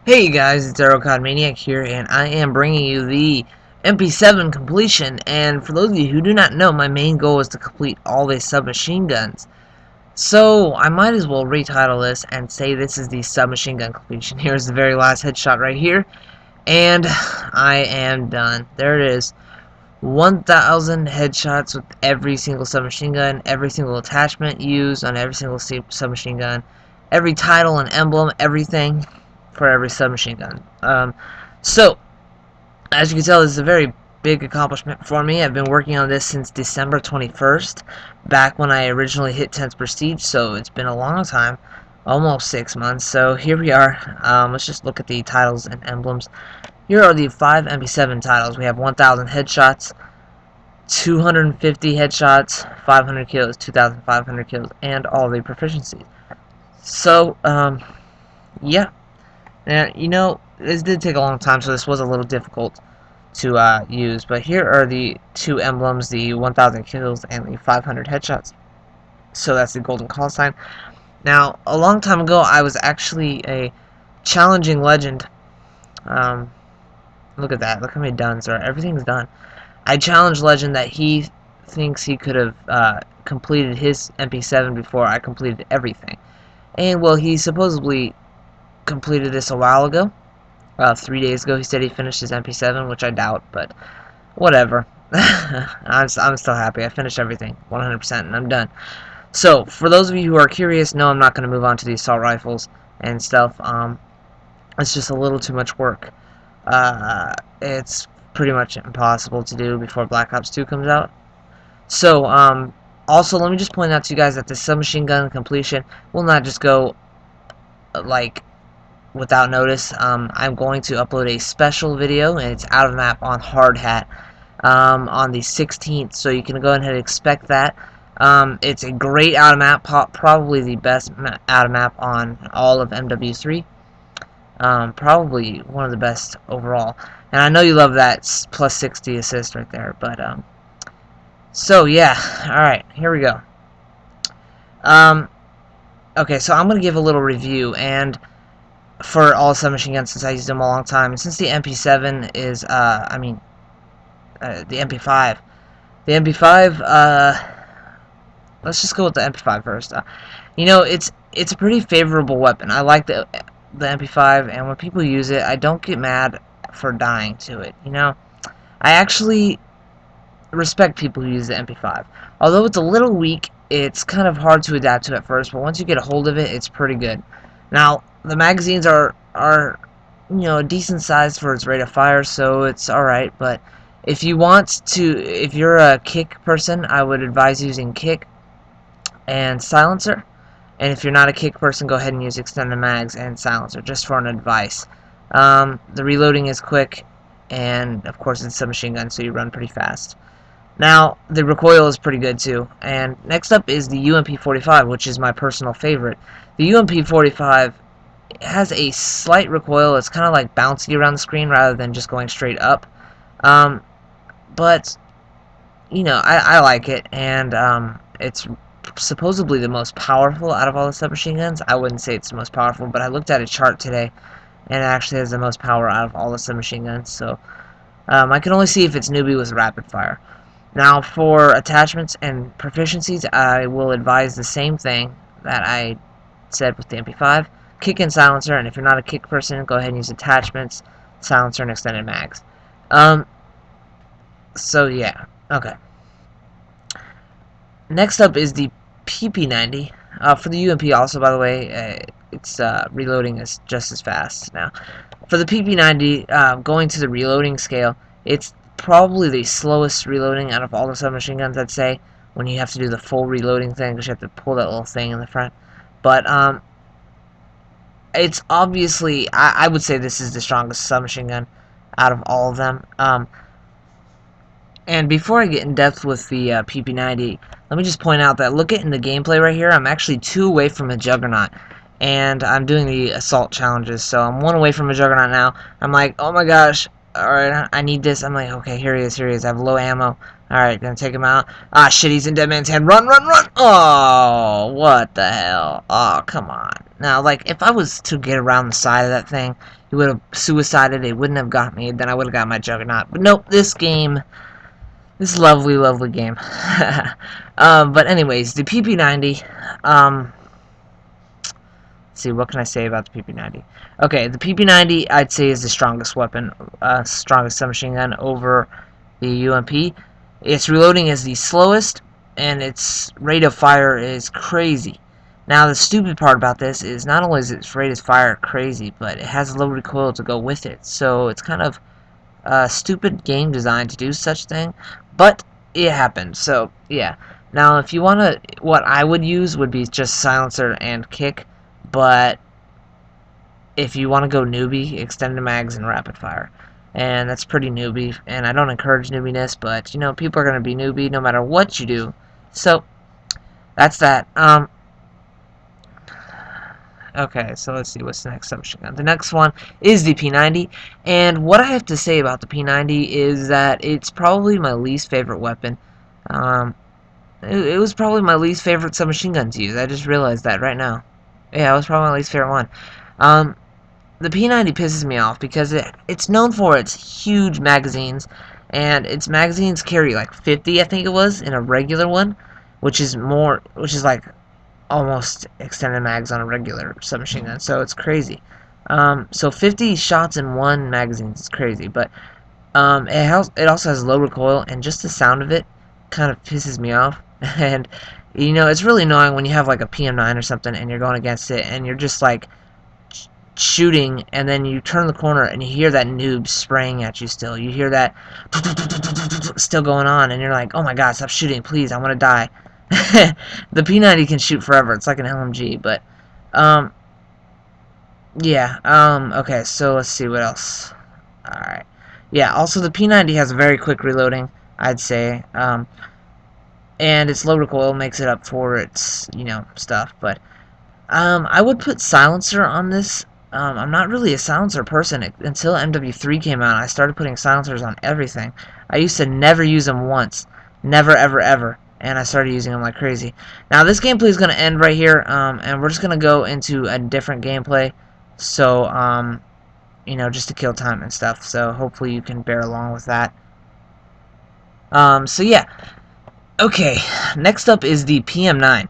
Hey guys, it's Maniac here, and I am bringing you the MP7 completion. And for those of you who do not know, my main goal is to complete all the submachine guns. So I might as well retitle this and say this is the submachine gun completion. Here's the very last headshot right here, and I am done. There it is. 1,000 headshots with every single submachine gun, every single attachment used on every single submachine gun, every title and emblem, everything for every submachine gun. So, as you can tell, this is a very big accomplishment for me. I've been working on this since December 21st, back when I originally hit 10th Prestige, so it's been a long time, almost 6 months. So here we are. Let's just look at the titles and emblems. Here are the 5 MP7 titles. We have 1,000 headshots, 250 headshots, 500 kills, 2,500 kills, and all the proficiencies. So, yeah. Now, this did take a long time, so this was a little difficult to use. But here are the 2 emblems, the 1,000 kills and the 500 headshots. So that's the golden call sign. Now, a long time ago, I was actually a challenging legend. Look at that. Look how many duns are. Everything's done. I challenged Legend that he thinks he could have completed his MP7 before I completed everything. And, well, he supposedly completed this a while ago. 3 days ago he said he finished his MP7, which I doubt, but whatever. I'm still happy. I finished everything 100% and I'm done. So, for those of you who are curious, no, I'm not going to move on to the assault rifles and stuff. It's just a little too much work. It's pretty much impossible to do before Black Ops 2 comes out. So, also, let me just point out to you guys that the submachine gun completion will not just go, like, without notice. I'm going to upload a special video, and it's out of map on Hard Hat on the 16th, so you can go ahead and expect that. It's a great out of map, probably the best out of map on all of MW3. Probably one of the best overall. And I know you love that plus 60 assist right there, but so yeah, alright, here we go. Okay, so I'm going to give a little review, and for all submachine guns, since I used them a long time, and since the MP7 is, the MP5. The MP5, let's just go with the MP5 first. It's a pretty favorable weapon. I like the MP5, and when people use it, I don't get mad for dying to it, I actually respect people who use the MP5. Although it's a little weak, it's kind of hard to adapt to at first, but once you get a hold of it, it's pretty good. Now, the magazines are a decent size for its rate of fire, so it's alright, but if you're a kick person, I would advise using kick and silencer. And if you're not a kick person, go ahead and use extended mags and silencer, just for an advice. The reloading is quick, and of course it's a submachine gun, so you run pretty fast. Now, the recoil is pretty good too. And next up is the UMP45, which is my personal favorite. The UMP45 has a slight recoil. It's kind of like bouncy around the screen rather than just going straight up. But, I like it, and it's supposedly the most powerful out of all the submachine guns. I wouldn't say it's the most powerful, but I looked at a chart today, and it actually has the most power out of all the submachine guns. So I can only see if it's newbie with rapid fire. Now, for attachments and proficiencies, I will advise the same thing that I said with the MP5. Kick and silencer, and if you're not a kick person, go ahead and use attachments, silencer, and extended mags. So yeah, okay. Next up is the PP90. For the UMP also, by the way, its reloading is just as fast. Now, for the PP90, going to the reloading scale, it's probably the slowest reloading out of all the submachine guns, I'd say, when you have to do the full reloading thing, because you have to pull that little thing in the front. But, it's obviously, I would say this is the strongest submachine gun out of all of them. And before I get in depth with the PP90, let me just point out that look at in the gameplay right here, I'm actually 2 away from a Juggernaut. And I'm doing the assault challenges, so I'm 1 away from a Juggernaut now. I'm like, oh my gosh, Alright, I need this. I'm like, okay, here he is, here he is. I have low ammo. Alright, gonna take him out. Ah, shit, he's in Dead Man's Hand. Run, run, run! Oh, what the hell? Oh, come on. Now, like, if I was to get around the side of that thing, he would have suicided. It wouldn't have got me. Then I would have got my Juggernaut. But nope, this game, this lovely, lovely game. But anyways, the PP90, let's see, what can I say about the PP90? Okay, the PP90, I'd say, is the strongest weapon, strongest submachine gun over the UMP. Its reloading is the slowest, and its rate of fire is crazy. Now, the stupid part about this is not only is its rate of fire crazy, but it has a low recoil to go with it. So it's kind of stupid game design to do such thing, but it happened. So yeah. Now, if you want to, what I would use would be just silencer and kick, but if you want to go newbie, extended mags and rapid fire. And that's pretty newbie, and I don't encourage newbiness, but, you know, people are going to be newbie no matter what you do. So, that's that. Okay, so let's see, what's the next submachine gun? The next one is the P90, and what I have to say about the P90 is that it's probably my least favorite weapon. It was probably my least favorite submachine gun to use. I just realized that right now. Yeah, it was probably my least favorite one. The P90 pisses me off because it's known for its huge magazines, and its magazines carry like 50, I think it was, in a regular one, which is like almost extended mags on a regular submachine gun, so it's crazy. So 50 shots in one magazine is crazy, but it also has low recoil, and just the sound of it kind of pisses me off. And you know, it's really annoying when you have like a PM9 or something, and you're going against it, and you're just like shooting, and then you turn the corner and you hear that noob spraying at you still. You hear that still going on, and you're like, oh my god, stop shooting, please, I want to die. The P90 can shoot forever. It's like an LMG, but, yeah, okay, so let's see what else. Alright. Yeah, also the P90 has a very quick reloading, I'd say, and its low recoil makes it up for its, you know, stuff, but, I would put silencer on this. I'm not really a silencer person. Until MW3 came out, I started putting silencers on everything. I used to never use them once. Never, ever, ever. And I started using them like crazy. Now, this gameplay is going to end right here, and we're just going to go into a different gameplay. So, you know, just to kill time and stuff. So, hopefully you can bear along with that. So, yeah. Okay, next up is the PM9.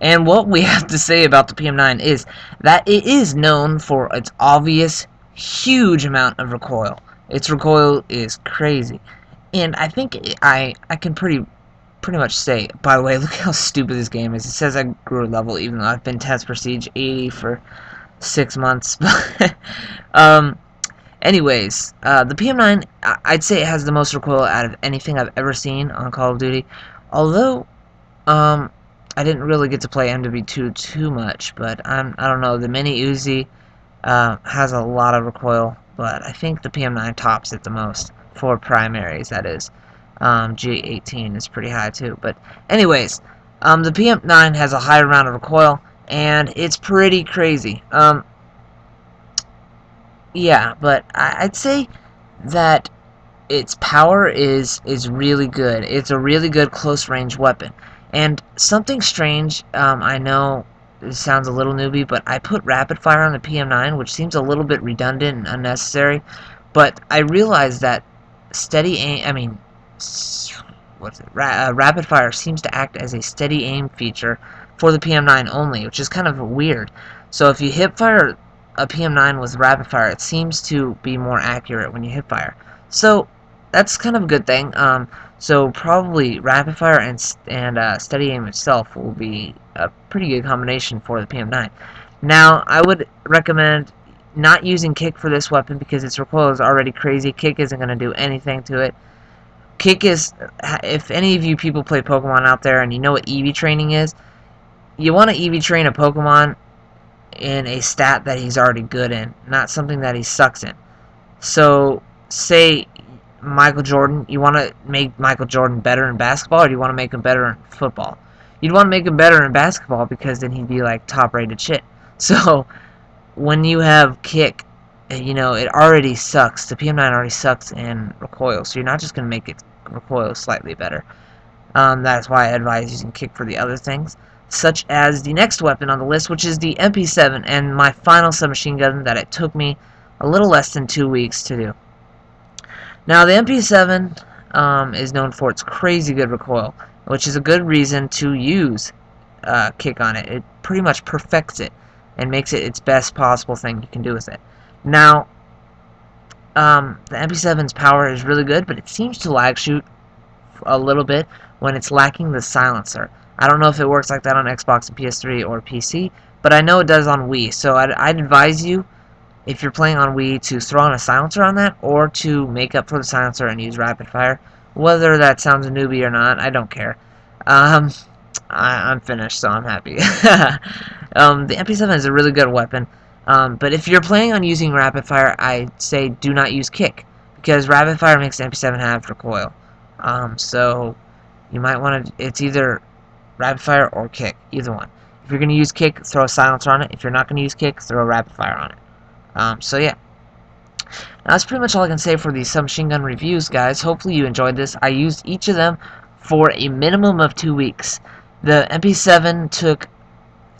And what we have to say about the PM9 is that it is known for its obvious, huge amount of recoil. Its recoil is crazy. And I think I can pretty much say, by the way, look how stupid this game is. It says I grew a level even though I've been Tense Prestige 80 for 6 months. Anyways, the PM9, I'd say it has the most recoil out of anything I've ever seen on Call of Duty. Although, I didn't really get to play MW2 too much, but I don't know, the Mini Uzi has a lot of recoil, but I think the PM9 tops it the most, for primaries, that is. G18 is pretty high too, but anyways, the PM9 has a higher amount of recoil, and it's pretty crazy. Yeah, but I'd say that its power is really good. It's a really good close-range weapon. And something strange, I know it sounds a little newbie, but I put rapid fire on the PM9, which seems a little bit redundant and unnecessary, but I realized that steady aim, rapid fire seems to act as a steady aim feature for the PM9 only, which is kind of weird. So if you hip fire a PM9 with rapid fire, it seems to be more accurate when you hip fire. So that's kind of a good thing. So probably rapid fire and steady aim itself will be a pretty good combination for the PM9. Now, I would recommend not using kick for this weapon because its recoil is already crazy. Kick isn't going to do anything to it. Kick is, if any of you people play Pokemon out there and you know what EV training is, you want to EV train a Pokemon in a stat that he's already good in, not something that he sucks in. So, say Michael Jordan, you want to make Michael Jordan better in basketball, or do you want to make him better in football? You'd want to make him better in basketball because then he'd be like top-rated shit. So, when you have kick, you know, it already sucks. The PM9 already sucks in recoil, so you're not just going to make its recoil slightly better. That's why I advise using kick for the other things, such as the next weapon on the list, which is the MP7, and my final submachine gun that it took me a little less than 2 weeks to do. Now, the MP7 is known for its crazy good recoil, which is a good reason to use kick on it. It pretty much perfects it and makes it its best possible thing you can do with it. Now, the MP7's power is really good, but it seems to lag shoot a little bit when it's lacking the silencer. I don't know if it works like that on Xbox and PS3 or PC, but I know it does on Wii, so I'd advise you, if you're playing on Wii, to throw on a silencer on that, or to make up for the silencer and use rapid fire. Whether that sounds a newbie or not, I don't care. I'm finished, so I'm happy. The MP7 is a really good weapon, but if you're planning on using rapid fire, I say do not use kick, because rapid fire makes the MP7 have recoil. So you might want to, it's either rapid fire or kick, either one. If you're going to use kick, throw a silencer on it. If you're not going to use kick, throw a rapid fire on it. So yeah. Now, that's pretty much all I can say for these submachine gun reviews, guys. Hopefully you enjoyed this. I used each of them for a minimum of 2 weeks. The MP7 took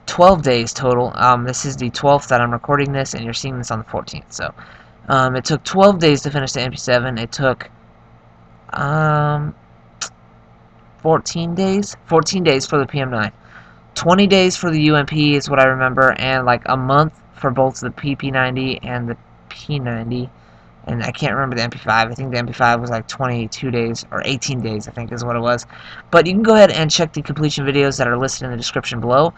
12 days total. This is the 12th that I'm recording this, and you're seeing this on the 14th. So it took 12 days to finish the MP7. It took 14 days for the PM9, 20 days for the UMP is what I remember, and like a month for both the PP90 and the P90, and I can't remember the MP5. I think the MP5 was like 22 days or 18 days, I think is what it was. But you can go ahead and check the completion videos that are listed in the description below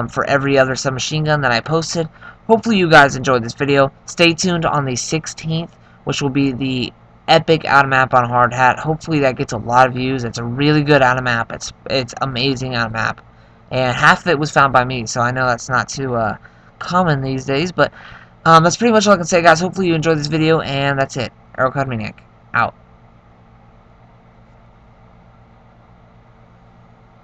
for every other submachine gun that I posted. Hopefully you guys enjoyed this video. Stay tuned on the 16th, which will be the epic out of map on hard hat. Hopefully that gets a lot of views. It's a really good out of map. It's amazing out of map, and half of it was found by me, so I know that's not too common these days. But that's pretty much all I can say, guys. Hopefully you enjoyed this video, and that's it. Arrowcard Maniac out.